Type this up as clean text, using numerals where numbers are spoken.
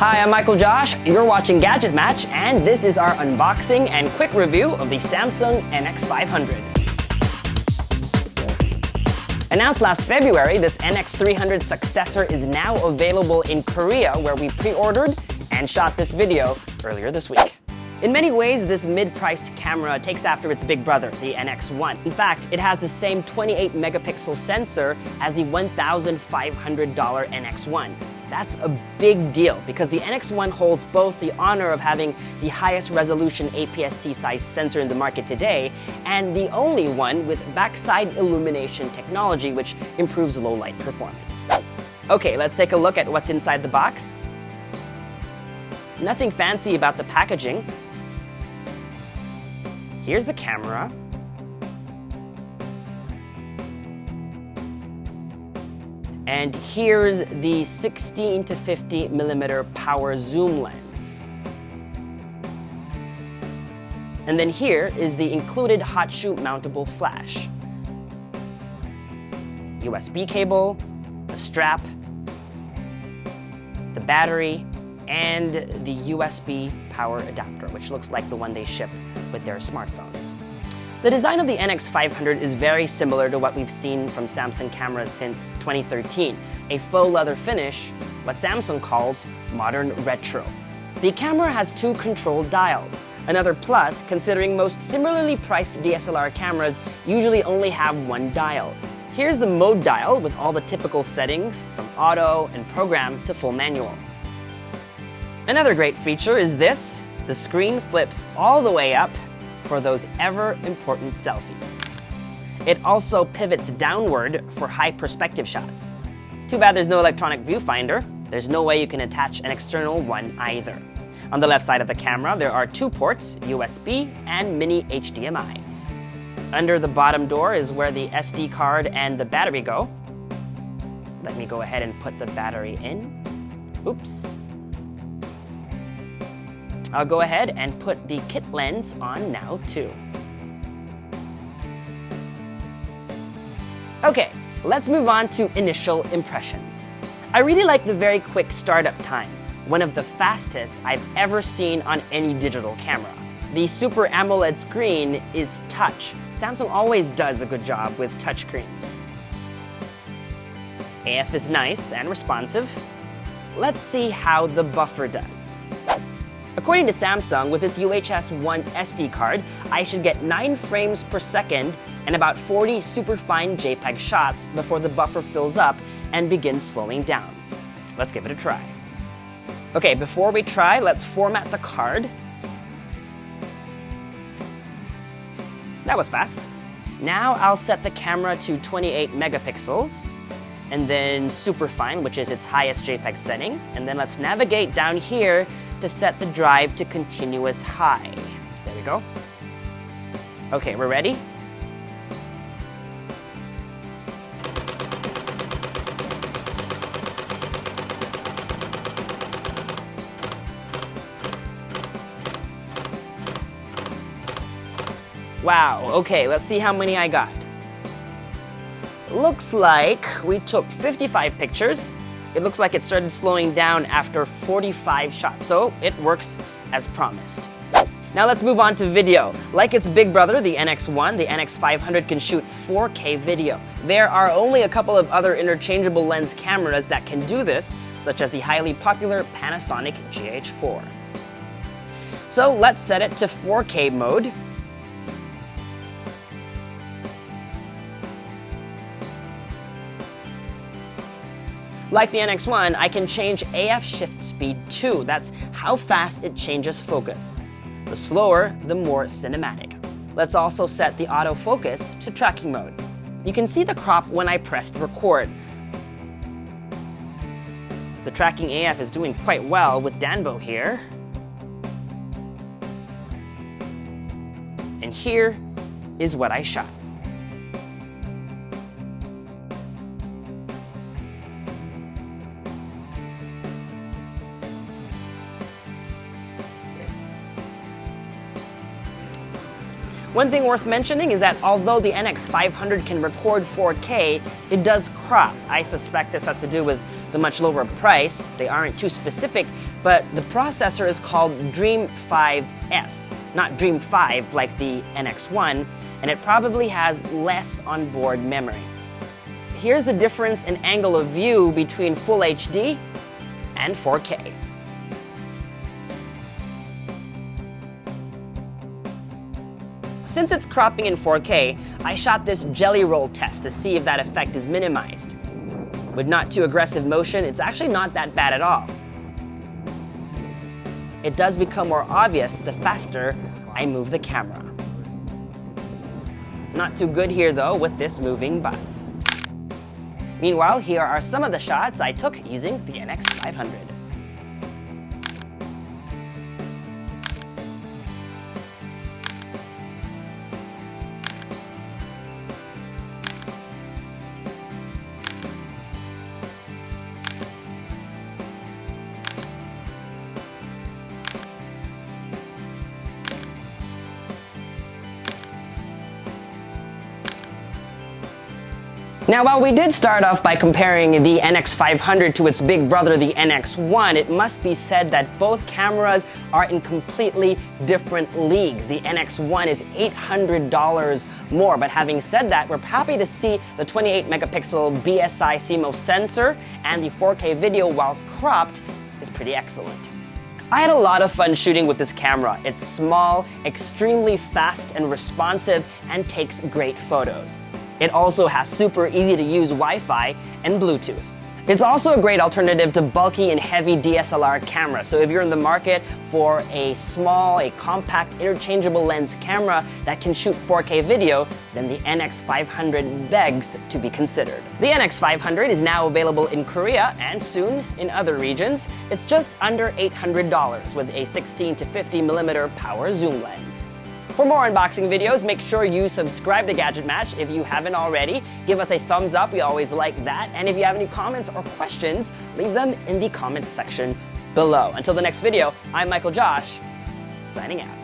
Hi, I'm Michael Josh. You're watching GadgetMatch, and this is our unboxing and quick review of the Samsung NX500. Announced last February, this NX300 successor is now available in Korea, where we pre-ordered and shot this video earlier this week. In many ways, this mid-priced camera takes after its big brother, the NX1. In fact, it has the same 28-megapixel sensor as the $1,500 NX1. That's a big deal because the NX1 holds both the honor of having the highest resolution APS-C size sensor in the market today and the only one with backside illumination technology, which improves low light performance. Okay, let's take a look at what's inside the box. Nothing fancy about the packaging. Here's the camera. And here's the 16 to 50 millimeter power zoom lens. And then here is the included hot shoe mountable flash. USB cable, the strap, the battery, and the USB power adapter, which looks like the one they ship with their smartphones. The design of the NX500 is very similar to what we've seen from Samsung cameras since 2013, a faux leather finish, what Samsung calls modern retro. The camera has two control dials, another plus considering most similarly priced DSLR cameras usually only have one dial. Here's the mode dial with all the typical settings from auto and program to full manual. Another great feature is this: the screen flips all the way up for those ever-important selfies. It also pivots downward for high perspective shots. Too bad there's no electronic viewfinder. There's no way you can attach an external one either. On the left side of the camera, there are two ports, USB and mini HDMI. Under the bottom door is where the SD card and the battery go. Let me go ahead and put the battery in. Oops. I'll go ahead and put the kit lens on now too. Okay, let's move on to initial impressions. I really like the very quick startup time, one of the fastest I've ever seen on any digital camera. The Super AMOLED screen is touch. Samsung always does a good job with touchscreens. AF is nice and responsive. Let's see how the buffer does. According to Samsung, with this UHS-1 SD card, I should get 9 frames per second and about 40 superfine JPEG shots before the buffer fills up and begins slowing down. Let's give it a try. Okay, before we try, let's format the card. That was fast. Now I'll set the camera to 28 megapixels, and then superfine, which is its highest JPEG setting. And then let's navigate down here to set the drive to continuous high. There we go. Okay, we're ready? Wow, okay, let's see how many I got. Looks like we took 55 pictures. It looks like it started slowing down after 45 shots, so it works as promised. Now let's move on to video. Like its big brother, the NX1, the NX500 can shoot 4K video. There are only a couple of other interchangeable lens cameras that can do this, such as the highly popular Panasonic GH4. So let's set it to 4K mode. Like the NX1, I can change AF shift speed too. That's how fast it changes focus. The slower, the more cinematic. Let's also set the autofocus to tracking mode. You can see the crop when I pressed record. The tracking AF is doing quite well with Danbo here. And here is what I shot. One thing worth mentioning is that although the NX500 can record 4K, it does crop. I suspect this has to do with the much lower price. They aren't too specific, but the processor is called Dream 5S, not Dream 5 like the NX1, and it probably has less onboard memory. Here's the difference in angle of view between Full HD and 4K. Since it's cropping in 4K, I shot this jelly roll test to see if that effect is minimized. With not too aggressive motion, it's actually not that bad at all. It does become more obvious the faster I move the camera. Not too good here though with this moving bus. Meanwhile, here are some of the shots I took using the NX500. Now, while we did start off by comparing the NX500 to its big brother, the NX1, it must be said that both cameras are in completely different leagues. The NX1 is $800 more, but having said that, we're happy to see the 28 megapixel BSI CMOS sensor and the 4K video, while cropped, is pretty excellent. I had a lot of fun shooting with this camera. It's small, extremely fast and responsive, and takes great photos. It also has super easy to use Wi-Fi and Bluetooth. It's also a great alternative to bulky and heavy DSLR cameras. So if you're in the market for a small, a compact interchangeable lens camera that can shoot 4K video, then the NX500 begs to be considered. The NX500 is now available in Korea and soon in other regions. It's just under $800 with a 16 to 50mm power zoom lens. For more unboxing videos, make sure you subscribe to GadgetMatch if you haven't already. Give us a thumbs up, we always like that. And if you have any comments or questions, leave them in the comments section below. Until the next video, I'm Michael Josh, signing out.